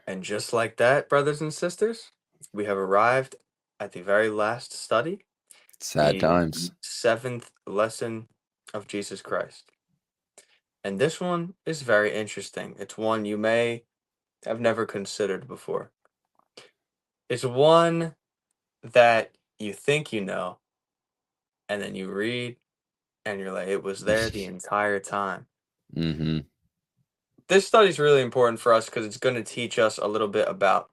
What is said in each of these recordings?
And just like that, brothers and sisters, we have arrived at the very last study, Sad the times. seventh lesson of Jesus Christ. And this one is very interesting. It's one you may have never considered before. It's one that you think you know, and then you read, and you're like, it was there the entire time. Hmm. This study is really important for us because it's going to teach us a little bit about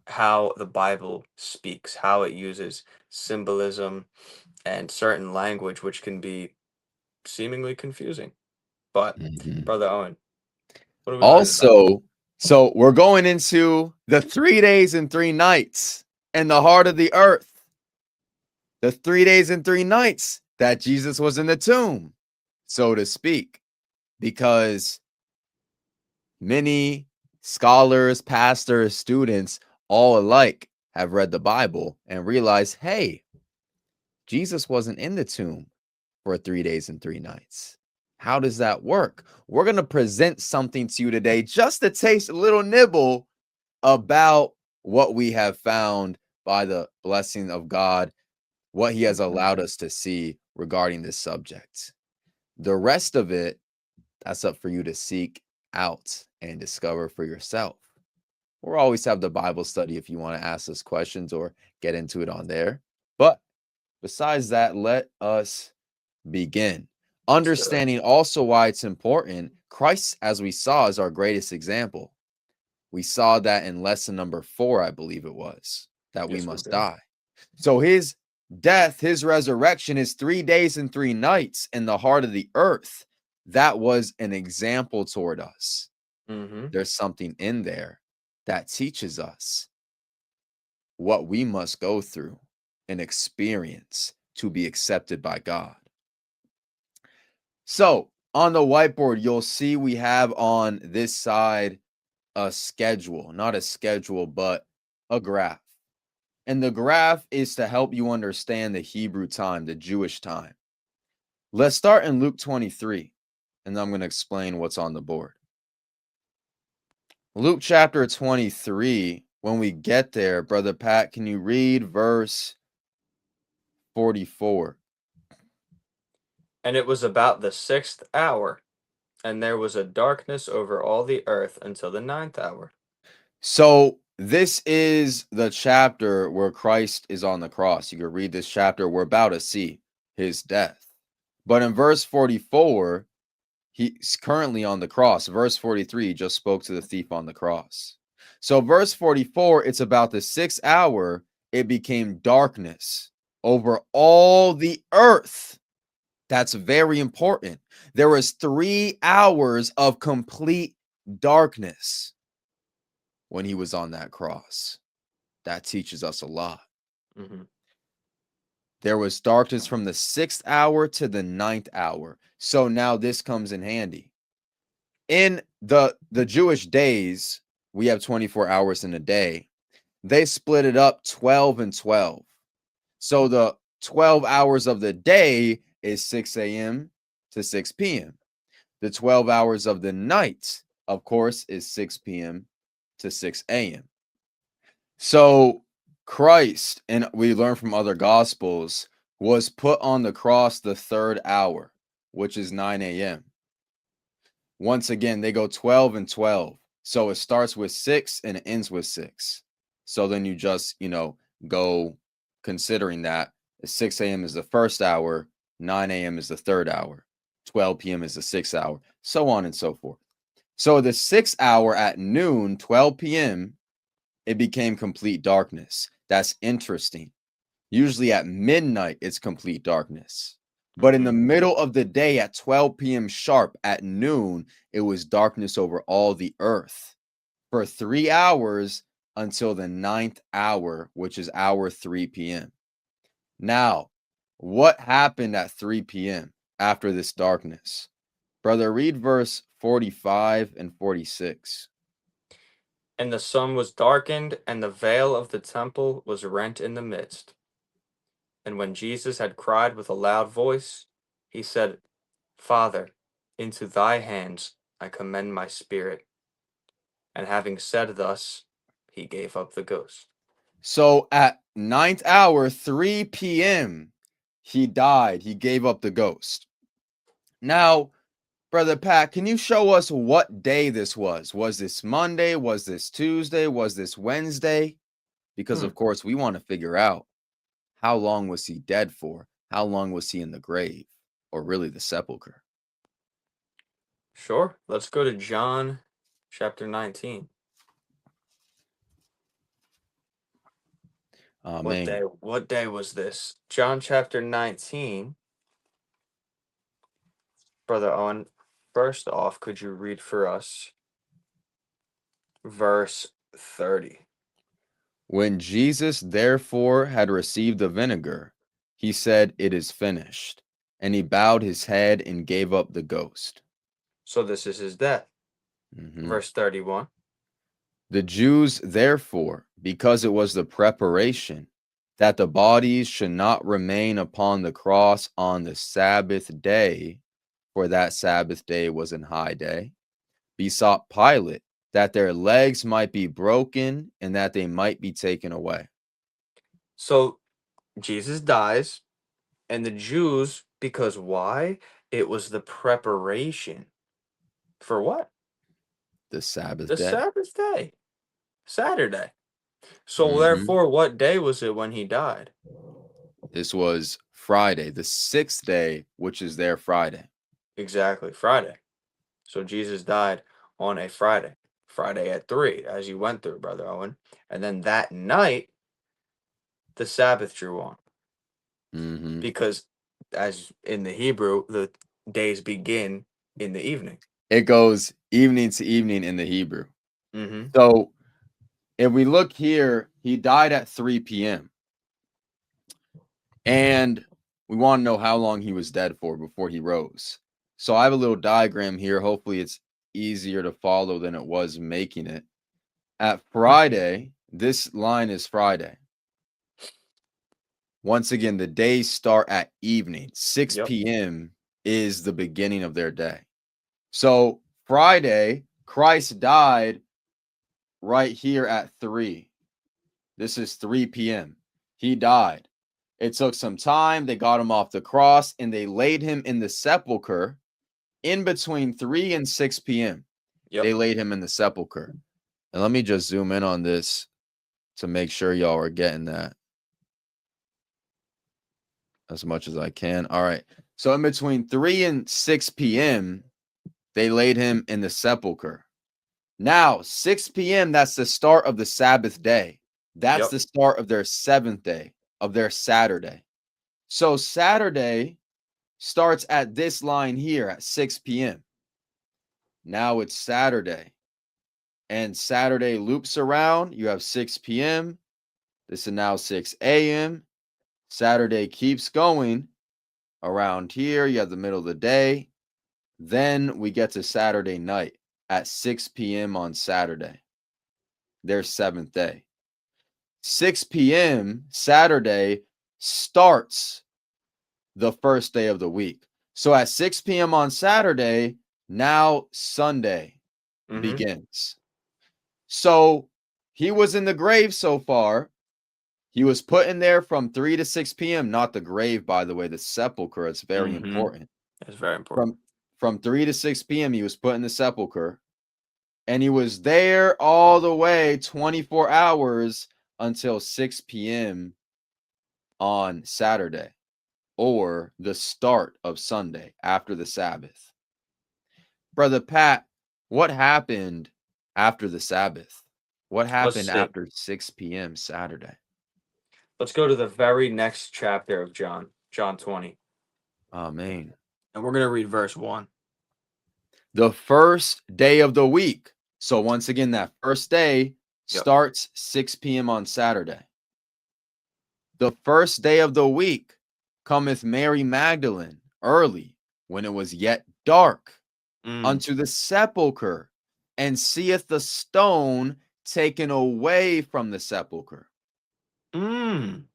how the Bible speaks, how it uses symbolism and certain language, which can be seemingly confusing. But, Hmm. Brother Owen, what are we learning about? Also, so we're going into the 3 days and 3 nights in the heart of the earth. The 3 days and 3 nights that Jesus was in the tomb, so to speak, because many scholars, pastors, students, all alike have read the Bible and realized, hey, Jesus wasn't in the tomb for 3 days and 3 nights. How does that work? We're going to present something to you today just to taste a little nibble about what we have found by the blessing of God, what He has Mhm. allowed us to see regarding this subject. The rest of it, that's up for you to seek out and discover for yourself. We'll always have the Bible study if you want to ask us questions or get into it on there. But besides that, let us begin. Let's do it. Understanding also why it's important, Christ, as we saw, is our greatest example. We saw that in lesson number 4, I believe it was, that we Yes, we must do. die. So his death, his resurrection is 3 days and 3 nights in the heart of the earth. That was an example toward us. Mm-hmm. There's something in there that teaches us what we must go through and experience to be accepted by God. So on the whiteboard, you'll see we have on this side a schedule, not a schedule, but a graph. And the graph is to help you understand the Hebrew time, the Jewish time. Let's start in Luke 23, and I'm going to explain what's on the board. Luke chapter 23, when we get there, Brother Pat, can you read verse 44? And it was about the sixth hour, and there was a darkness over all the earth until the ninth hour. So, this is the chapter where Christ is on the cross. You can read this chapter. We're about to see his death. But in verse 44, he's currently on the cross. Verse 43, he just spoke to the thief on the cross. So, verse 44, it's about the sixth hour, it became darkness over all the earth. That's very important. There was 3 hours of complete darkness when he was on that cross. That teaches us a lot. Mm-hmm. There was darkness from the sixth hour to the ninth hour. So now this comes in handy. In the Jewish days, we have 24 hours in a day. They split it up 12 and 12. So the 12 hours of the day is 6 a.m. to 6 p.m. The 12 hours of the night, of course, is 6 p.m. to 6 a.m. So Christ, and we learn from other gospels, was put on the cross the third hour, which is 9 a.m. Once again, they go 12 and 12. So it starts with 6 and it ends with 6. So then you just, go considering that 6 a.m. is the first hour, 9 a.m. is the third hour, 12 p.m. is the sixth hour, so on and so forth. So the sixth hour at noon, 12 p.m., it became complete darkness. That's interesting. Usually at midnight, it's complete darkness. But in Mm-hmm. the middle of the day at 12 p.m. sharp at noon, it was darkness over all the earth for 3 hours until the ninth hour, which is hour 3 p.m. Now, what happened at 3 p.m. after this darkness? Brother, read verse 45 and 46. And the sun was darkened, and the veil of the temple was rent in the midst. And when Jesus had cried with a loud voice, he said, Father, into thy hands I commend my spirit. And having said thus, he gave up the ghost. So at ninth hour, 3 p.m., he died. He gave up the ghost. Now, Brother Pat, can you show us what day this was? Was this Monday? Was this Tuesday? Was this Wednesday? Because, Hmm. of course, we want to figure out how long was he dead for? How long was he in the grave? Or really the sepulcher? Sure. Let's go to John chapter 19. Amen. What day was this? John chapter 19. Brother Owen, first off, could you read for us verse 30? When Jesus therefore had received the vinegar, he said, "It is finished." And he bowed his head and gave up the ghost. So this is his death. Mhm. Verse 31. The Jews, therefore, because it was the preparation that the bodies should not remain upon the cross on the Sabbath day, for that Sabbath day was an high day, besought Pilate that their legs might be broken and that they might be taken away. So Jesus dies, and the Jews, because why? It was the preparation. For what? The Sabbath The day. Sabbath day, Saturday. So Hmm. therefore, what day was it when he died? This was Friday, the sixth day, which is their Friday. Exactly, Friday. So Jesus died on a Friday, Friday at 3, as you went through, Brother Owen. And then that night, the Sabbath drew on. Hmm. Because as in the Hebrew, the days begin in the evening. It goes evening to evening in the Hebrew. Mm-hmm. So if we look here, he died at 3 p.m. And we want to know how long he was dead for before he rose. So I have a little diagram here. Hopefully, it's easier to follow than it was making it. At Friday, this line is Friday. Once again, the days start at evening. Yep. 6 p.m. is the beginning of their day. So Friday, Christ died right here at 3. This is 3 p.m. He died. It took some time. They got him off the cross and they laid him in the sepulcher in between 3 and 6 p.m. Yep. They laid him in the sepulcher. And let me just zoom in on this to make sure y'all are getting that as much as I can. All right. So in between 3 and 6 p.m., they laid him in the sepulcher. Now, 6 p.m., that's the start of the Sabbath day. That's Yep. the start of their seventh day, of their Saturday. So Saturday starts at this line here at 6 p.m. Now it's Saturday, and Saturday loops around. You have 6 p.m. This is now 6 a.m. Saturday keeps going around here. You have the middle of the day. Then we get to Saturday night at 6 p.m. on Saturday, their seventh day. 6 p.m. Saturday starts the first day of the week. So at 6 p.m. on Saturday, now Sunday Mm-hmm. begins. So he was in the grave so far. He was put in there from 3 to 6 p.m. Not the grave, by the way, the sepulcher. It's very Mm-hmm. important. That's very important. From from 3 to 6 p.m. he was put in the sepulcher, and he was there all the way 24 hours until 6 p.m. on Saturday, or the start of Sunday after the Sabbath. Brother Pat, what happened after the Sabbath? What Let's happened see. after 6 p.m. Saturday? Let's go to the very next chapter of John, John 20. Amen. And we're going to read verse 1. The first day of the week. So, once again, that first day Yep. starts 6 p.m. on Saturday. The first day of the week cometh Mary Magdalene early, when it was yet dark, Mm. unto the sepulchre, and seeth the stone taken away from the sepulchre. Mm.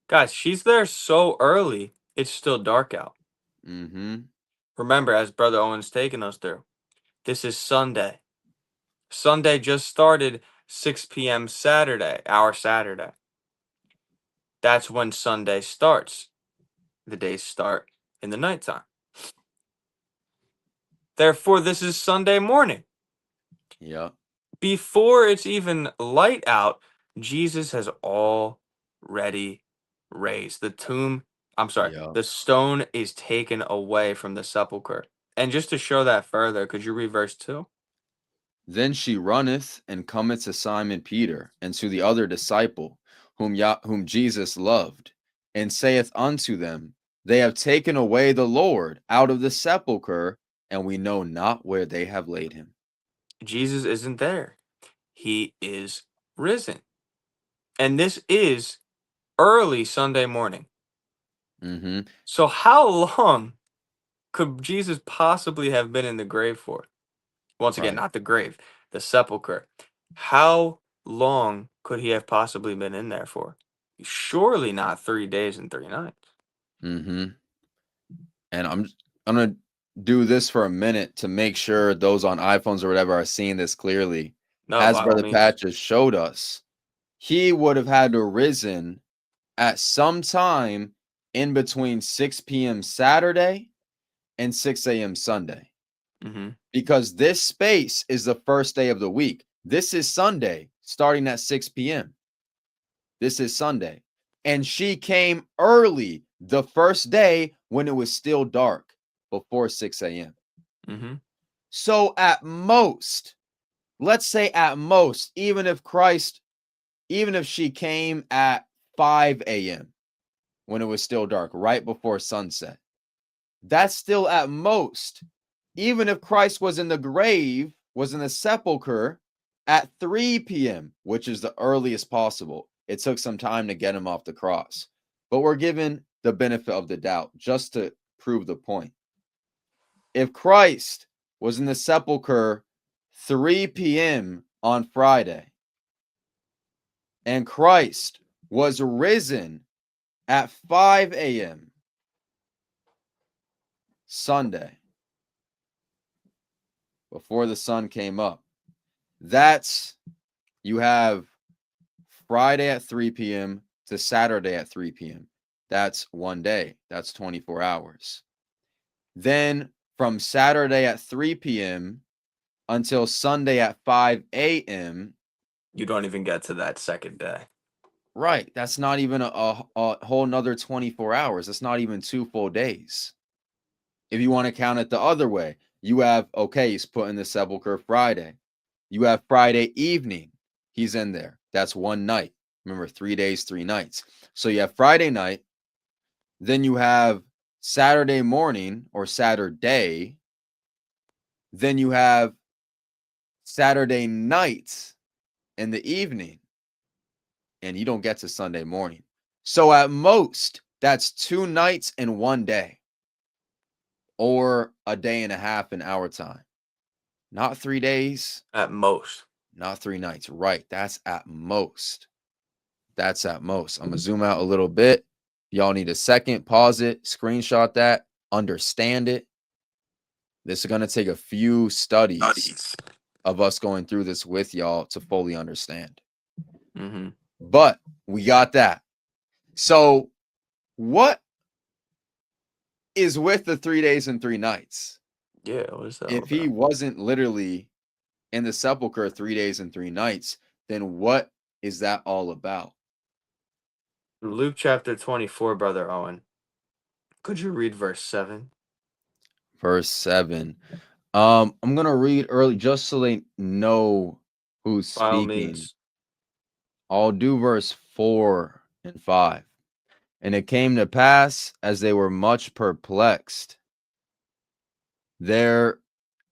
Guys, she's there so early, it's still dark out. Mm-hmm. Remember, as Brother Owen's taking us through, This is Sunday. Sunday just started 6 p.m. Saturday, our Saturday. That's when Sunday starts. The days start in the nighttime. Therefore, this is Sunday morning. Yep. Before it's even light out, Jesus has already raised. Yep. The stone is taken away from the sepulchre. And just to show that further, could you read verse 2? Then she runneth and cometh to Simon Peter and to the other disciple, whom Jesus loved, and saith unto them, They have taken away the Lord out of the sepulchre, and we know not where they have laid him. Jesus isn't there. He is risen. And this is early Sunday morning. Mm-hmm. So, how long could Jesus possibly have been in the grave for? Once again, Right. not the grave, the sepulcher. How long could he have possibly been in there for? Surely not 3 days and 3 nights. Mm-hmm. And I'm gonna do this for a minute to make sure those on iPhones or whatever are seeing this clearly. No, As by all Brother means. Pat just showed us, he would have had to risen at some time in between 6 p.m. Saturday and 6 a.m. Sunday, Mm-hmm. because this space is the first day of the week. This is Sunday starting at 6 p.m. This is Sunday. And she came early the first day when it was still dark before 6 a.m. Mm-hmm. So at most, let's say at most, even if she came at 5 a.m. when it was still dark, right before sunset, that's still at most. Even if Christ was in the grave, was in the sepulcher at 3 p.m., which is the earliest possible. It took some time to get him off the cross. But we're given the benefit of the doubt just to prove the point. If Christ was in the sepulcher 3 p.m. on Friday, and Christ was risen at 5 a.m. Sunday before the sun came up, that's you have Friday at 3 p.m. to Saturday at 3 p.m. That's one day. That's 24 hours. Then from Saturday at 3 p.m. until Sunday at 5 a.m., You don't even get to that second day. right, that's not even a whole nother 24 hours. That's not even 2 full days. If you want to count it the other way, you have, okay, he's put in the sepulcher Friday. You have Friday evening, he's in there. That's one night. Remember, 3 days, 3 nights. So you have Friday night, then you have Saturday morning or Saturday, then you have Saturday night in the evening, and you don't get to Sunday morning. So at most, that's 2 nights in one day or a day and a half in our time. Not 3 days, At most. not 3 nights. Right. That's at most. That's at most. I'm going to zoom out a little bit. Y'all need a second, pause it, screenshot that, understand it. This is going to take a few studies Studies. of us going through this with y'all to fully understand. Mm-hmm. But we got that. So, what is with the 3 days and 3 nights? Yeah, what is that all If he about? wasn't literally in the sepulcher 3 days and 3 nights, then what is that all about? Luke chapter 24, Brother Owen. Could you read verse 7? Verse 7. I'm gonna read early just so they know who's By all speaking. means. I'll do verse 4 and 5. And it came to pass, as they were much perplexed, there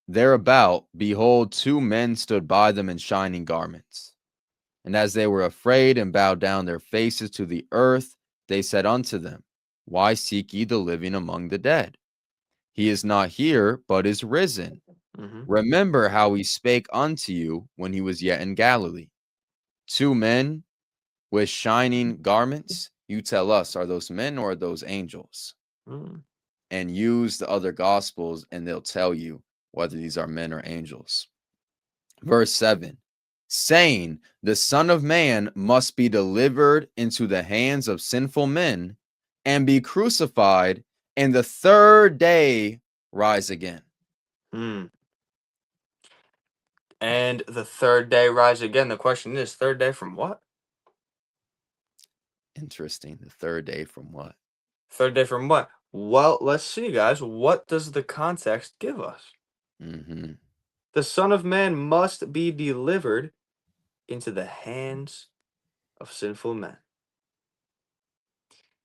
thereabout, behold, two men stood by them in shining garments. And as they were afraid and bowed down their faces to the earth, they said unto them, Why seek ye the living among the dead? He is not here, but is risen. Mm-hmm. Remember how he spake unto you when he was yet in Galilee. Two men with shining garments, you tell us, are those men or are those angels? Mm. And use the other gospels, and they'll tell you whether these are men or angels. Verse 7, saying, the Son of Man must be delivered into the hands of sinful men and be crucified, and the third day rise again. Hmm. And the third day rise again. The question is, third day from what? Interesting. The third day from what? Third day from what? Well, let's see, guys. What does the context give us? Mm-hmm. The Son of Man must be delivered into the hands of sinful men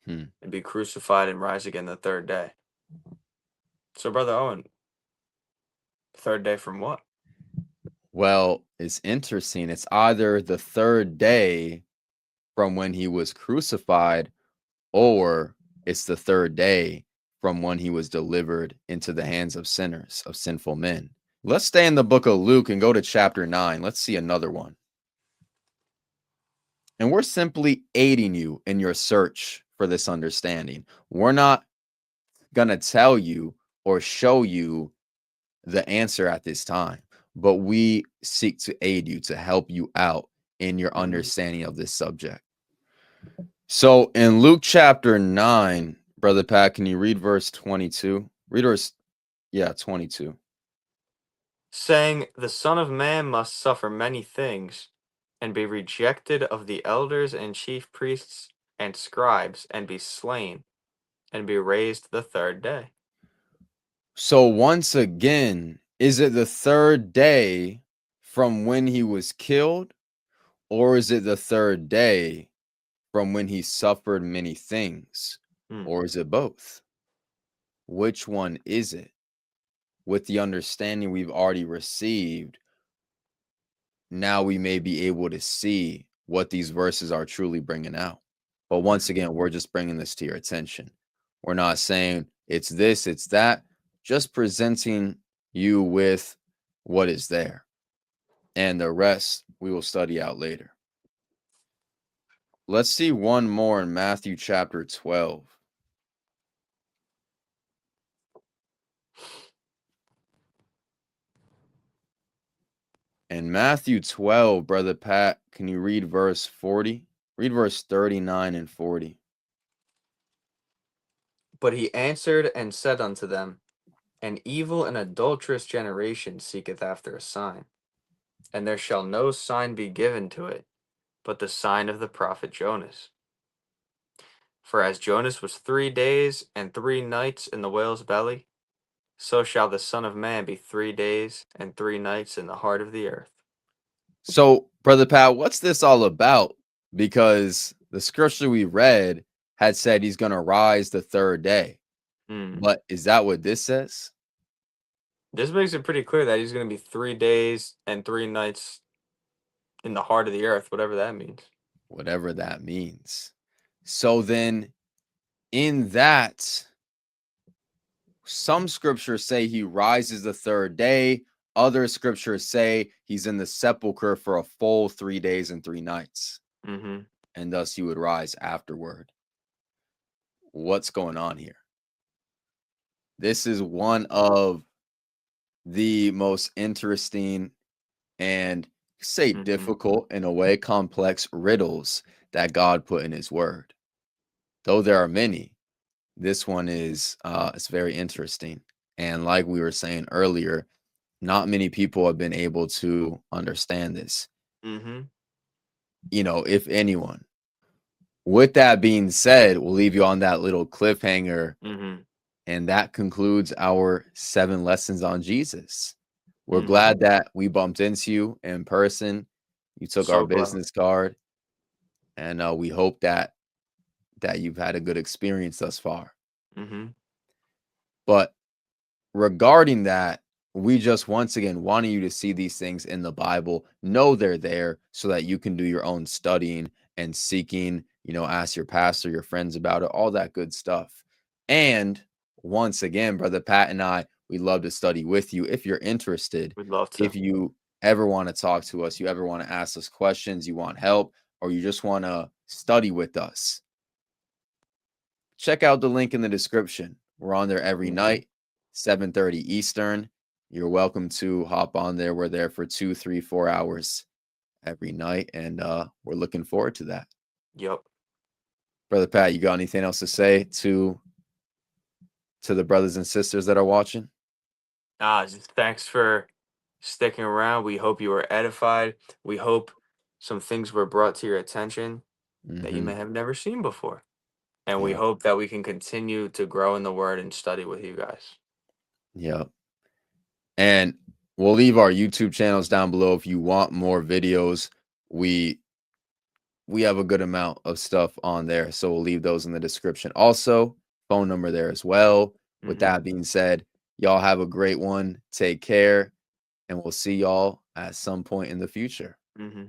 Hmm. and be crucified and rise again the third day. So, Brother Owen, third day from what? Well, it's interesting. It's either the third day from when he was crucified, or it's the third day from when he was delivered into the hands of sinners, of sinful men. Let's stay in the book of Luke and go to chapter 9. Let's see another one. And we're simply aiding you in your search for this understanding. We're not going to tell you or show you the answer at this time, but we seek to aid you, to help you out in your Mm-hmm. understanding of this subject. So in Luke chapter 9, Brother Pat, can you read verse 22? Read verse, 22. Saying, the Son of Man must suffer many things and be rejected of the elders and chief priests and scribes and be slain and be raised the third day. So once again, is it the third day from when he was killed, or is it the third day from when he suffered many things? Hmm. Or is it both? Which one is it? With the understanding we've already received, now we may be able to see what these verses are truly bringing out. But once Mhm. again, we're just bringing this to your attention. We're not saying it's this, it's that, just presenting you with what is there. And the rest we will study out later. Let's see one more in Matthew chapter 12. In Matthew 12, Brother Pat, can you read verse 40? Read verse 39 and 40. But he answered and said unto them, an evil and adulterous generation seeketh after a sign, and there shall no sign be given to it, but the sign of the prophet Jonas. For as Jonas was 3 days and 3 nights in the whale's belly, so shall the Son of Man be 3 days and 3 nights in the heart of the earth. So, Brother Pat, what's this all about? Because the scripture we read had said he's going to rise the third day. Hmm. But is that what this says? This makes it pretty clear that he's going to be 3 days and 3 nights in the heart of the earth, whatever that means. Whatever that means. So then, in that, some scriptures say he rises the third day. Other scriptures say he's in the sepulcher for a full 3 days and 3 nights, Mm-hmm. and thus he would rise afterward. What's going on here? This is one of the most interesting and, say, Mm-hmm. difficult, in a way, complex riddles that God put in his word. Though there are many, this one is it's very interesting. And like we were saying earlier, not many people have been able to understand this, Mm-hmm. if anyone. With that being said, we'll leave you on that little cliffhanger. Mm-hmm. And that concludes our 7 lessons on Jesus. We're Mm-hmm. glad that we bumped into you in person. You took our So glad. business card, and we hope that you've had a good experience thus far. Mm-hmm. But regarding that, we just once again wanting you to see these things in the Bible, know they're there so that you can do your own studying and seeking, ask your pastor, your friends about it, all that good stuff. And once again, Brother Pat and I, we love to study with you if you're interested. We'd love If to. you ever want to talk to us, you ever want to ask us questions, you want help, or you just want to study with us, check out the link in the description. We're on there every Mm-hmm. night, 7:30 Eastern. you're welcome to hop on there. We're there for 2, 3, 4 hours every night, and we're looking forward to that. Yep. Brother Pat, you got anything else to say to the brothers and sisters that are watching? Just thanks for sticking around. We hope you were edified. We hope some things were brought to your attention that you Mm-hmm. may have never seen before. And we Yeah. hope that we can continue to grow in the word and study with you guys. Yeah. And we'll leave our YouTube channels down below if you want more videos. We we have a good amount of stuff on there, so we'll leave those in the description. Also, phone number there as well. With Hmm. that being said, y'all have a great one. Take care, and we'll see y'all at some point in the future. Hmm.